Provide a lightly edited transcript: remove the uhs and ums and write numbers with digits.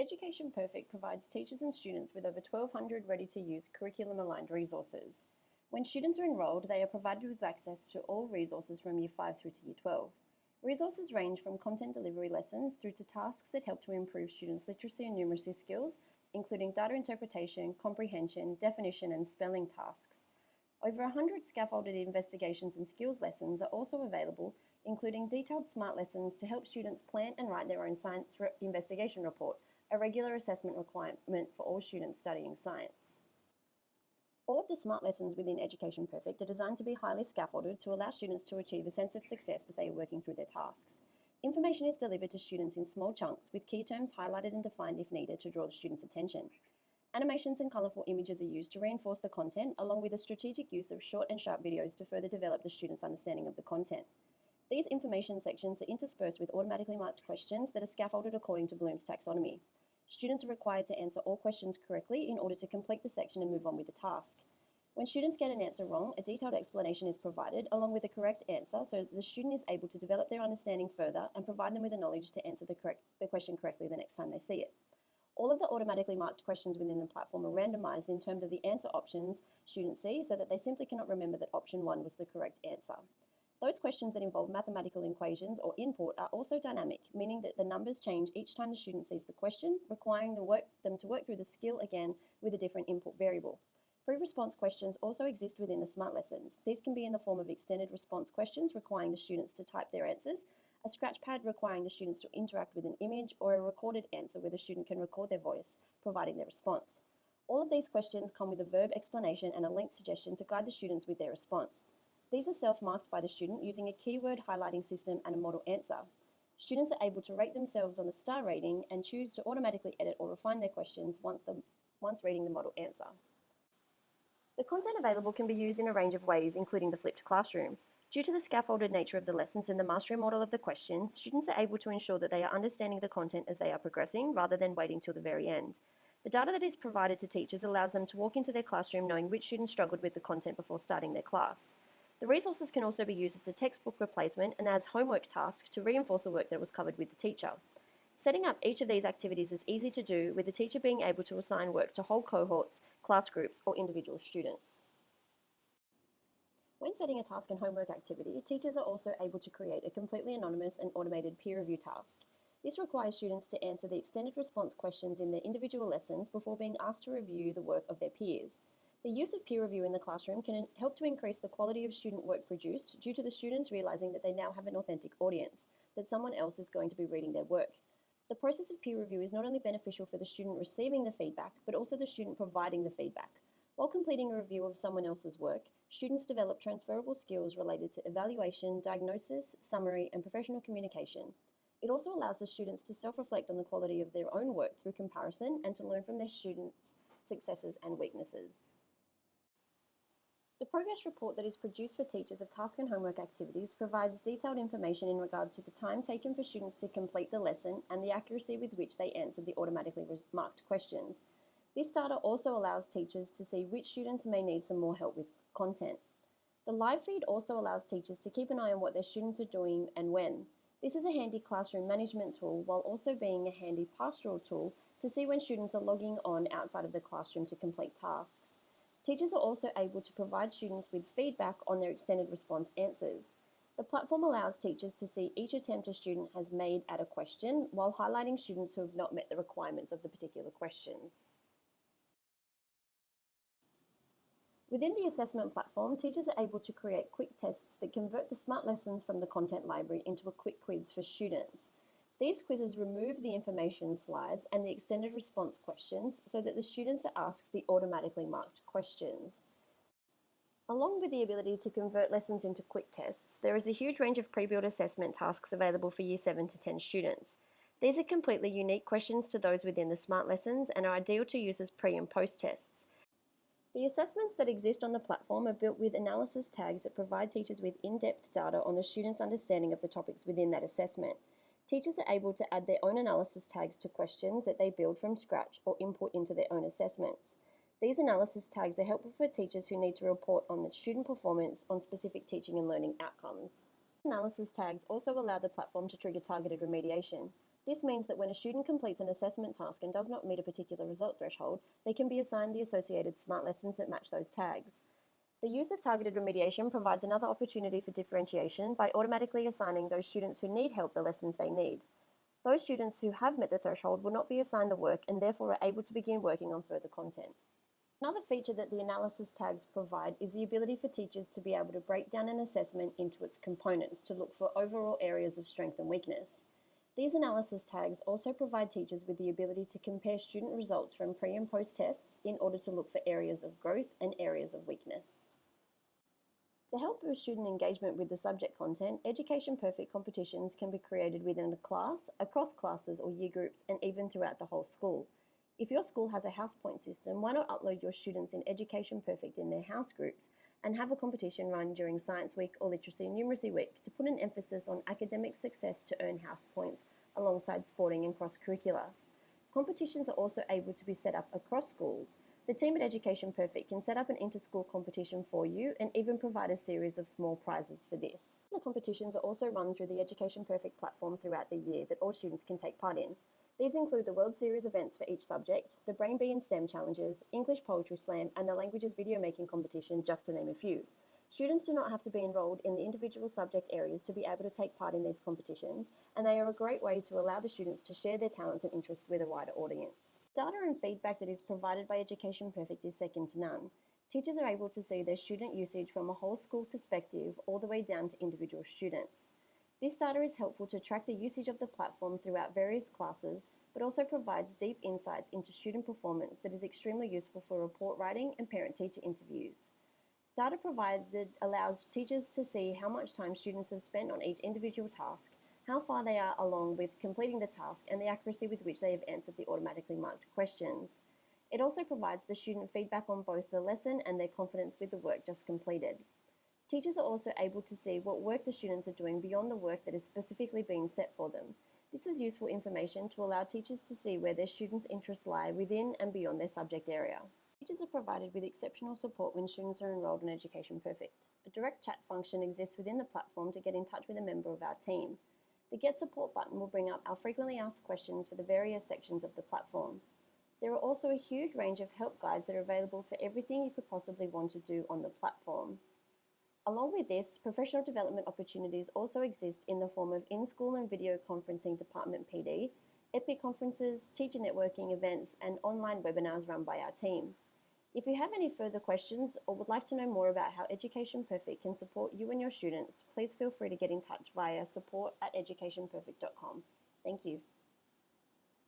Education Perfect provides teachers and students with over 1,200 ready-to-use curriculum-aligned resources. When students are enrolled, they are provided with access to all resources from Year 5 through to Year 12. Resources range from content delivery lessons through to tasks that help to improve students' literacy and numeracy skills, including data interpretation, comprehension, definition, and spelling tasks. Over 100 scaffolded investigations and skills lessons are also available, including detailed SMART lessons to help students plan and write their own science investigation report, a regular assessment requirement for all students studying science. All of the SMART lessons within Education Perfect are designed to be highly scaffolded to allow students to achieve a sense of success as they are working through their tasks. Information is delivered to students in small chunks with key terms highlighted and defined if needed to draw the students' attention. Animations and colourful images are used to reinforce the content, along with a strategic use of short and sharp videos to further develop the students' understanding of the content. These information sections are interspersed with automatically marked questions that are scaffolded according to Bloom's taxonomy. Students are required to answer all questions correctly in order to complete the section and move on with the task. When students get an answer wrong, a detailed explanation is provided along with the correct answer so that the student is able to develop their understanding further and provide them with the knowledge to answer the question correctly the next time they see it. All of the automatically marked questions within the platform are randomised in terms of the answer options students see so that they simply cannot remember that option 1 was the correct answer. Those questions that involve mathematical equations or input are also dynamic, meaning that the numbers change each time the student sees the question, requiring them to work through the skill again with a different input variable. Free response questions also exist within the SMART lessons. These can be in the form of extended response questions requiring the students to type their answers, a scratch pad requiring the students to interact with an image, or a recorded answer where the student can record their voice, providing their response. All of these questions come with a verb explanation and a linked suggestion to guide the students with their response. These are self-marked by the student using a keyword highlighting system and a model answer. Students are able to rate themselves on the star rating and choose to automatically edit or refine their questions once reading the model answer. The content available can be used in a range of ways, including the flipped classroom. Due to the scaffolded nature of the lessons and the mastery model of the questions, students are able to ensure that they are understanding the content as they are progressing, rather than waiting till the very end. The data that is provided to teachers allows them to walk into their classroom knowing which students struggled with the content before starting their class. The resources can also be used as a textbook replacement and as homework tasks to reinforce the work that was covered with the teacher. Setting up each of these activities is easy to do, with the teacher being able to assign work to whole cohorts, class groups, or individual students. When setting a task and homework activity, teachers are also able to create a completely anonymous and automated peer review task. This requires students to answer the extended response questions in their individual lessons before being asked to review the work of their peers. The use of peer review in the classroom can help to increase the quality of student work produced due to the students realising that they now have an authentic audience, that someone else is going to be reading their work. The process of peer review is not only beneficial for the student receiving the feedback, but also the student providing the feedback. While completing a review of someone else's work, students develop transferable skills related to evaluation, diagnosis, summary, and professional communication. It also allows the students to self-reflect on the quality of their own work through comparison and to learn from their students' successes and weaknesses. The progress report that is produced for teachers of task and homework activities provides detailed information in regards to the time taken for students to complete the lesson and the accuracy with which they answered the automatically marked questions. This data also allows teachers to see which students may need some more help with content. The live feed also allows teachers to keep an eye on what their students are doing and when. This is a handy classroom management tool while also being a handy pastoral tool to see when students are logging on outside of the classroom to complete tasks. Teachers are also able to provide students with feedback on their extended response answers. The platform allows teachers to see each attempt a student has made at a question while highlighting students who have not met the requirements of the particular questions. Within the assessment platform, teachers are able to create quick tests that convert the SMART lessons from the content library into a quick quiz for students. These quizzes remove the information slides and the extended response questions so that the students are asked the automatically marked questions. Along with the ability to convert lessons into quick tests, there is a huge range of pre-built assessment tasks available for Year 7 to 10 students. These are completely unique questions to those within the SMART lessons and are ideal to use as pre- and post-tests. The assessments that exist on the platform are built with analysis tags that provide teachers with in-depth data on the students' understanding of the topics within that assessment. Teachers are able to add their own analysis tags to questions that they build from scratch or input into their own assessments. These analysis tags are helpful for teachers who need to report on the student performance on specific teaching and learning outcomes. Analysis tags also allow the platform to trigger targeted remediation. This means that when a student completes an assessment task and does not meet a particular result threshold, they can be assigned the associated SMART lessons that match those tags. The use of targeted remediation provides another opportunity for differentiation by automatically assigning those students who need help the lessons they need. Those students who have met the threshold will not be assigned the work and therefore are able to begin working on further content. Another feature that the analysis tags provide is the ability for teachers to be able to break down an assessment into its components to look for overall areas of strength and weakness. These analysis tags also provide teachers with the ability to compare student results from pre and post tests in order to look for areas of growth and areas of weakness. To help boost student engagement with the subject content, Education Perfect competitions can be created within a class, across classes or year groups, and even throughout the whole school. If your school has a house point system, why not upload your students in Education Perfect in their house groups and have a competition run during Science Week or Literacy and Numeracy Week to put an emphasis on academic success to earn house points alongside sporting and cross-curricular. Competitions are also able to be set up across schools. The team at Education Perfect can set up an inter-school competition for you and even provide a series of small prizes for this. The competitions are also run through the Education Perfect platform throughout the year that all students can take part in. These include the World Series events for each subject, the Brain Bee and STEM challenges, English Poetry Slam, and the Languages Video Making Competition, just to name a few. Students do not have to be enrolled in the individual subject areas to be able to take part in these competitions, and they are a great way to allow the students to share their talents and interests with a wider audience. Data and feedback that is provided by Education Perfect is second to none. Teachers are able to see their student usage from a whole school perspective all the way down to individual students. This data is helpful to track the usage of the platform throughout various classes, but also provides deep insights into student performance that is extremely useful for report writing and parent-teacher interviews. Data provided allows teachers to see how much time students have spent on each individual task, how far they are along with completing the task, and the accuracy with which they have answered the automatically marked questions. It also provides the student feedback on both the lesson and their confidence with the work just completed. Teachers are also able to see what work the students are doing beyond the work that is specifically being set for them. This is useful information to allow teachers to see where their students' interests lie within and beyond their subject area. Teachers are provided with exceptional support when students are enrolled in Education Perfect. A direct chat function exists within the platform to get in touch with a member of our team. The Get Support button will bring up our frequently asked questions for the various sections of the platform. There are also a huge range of help guides that are available for everything you could possibly want to do on the platform. Along with this, professional development opportunities also exist in the form of in-school and video conferencing department PD, EPIC conferences, teacher networking events, and online webinars run by our team. If you have any further questions or would like to know more about how Education Perfect can support you and your students, please feel free to get in touch via support@educationperfect.com. Thank you.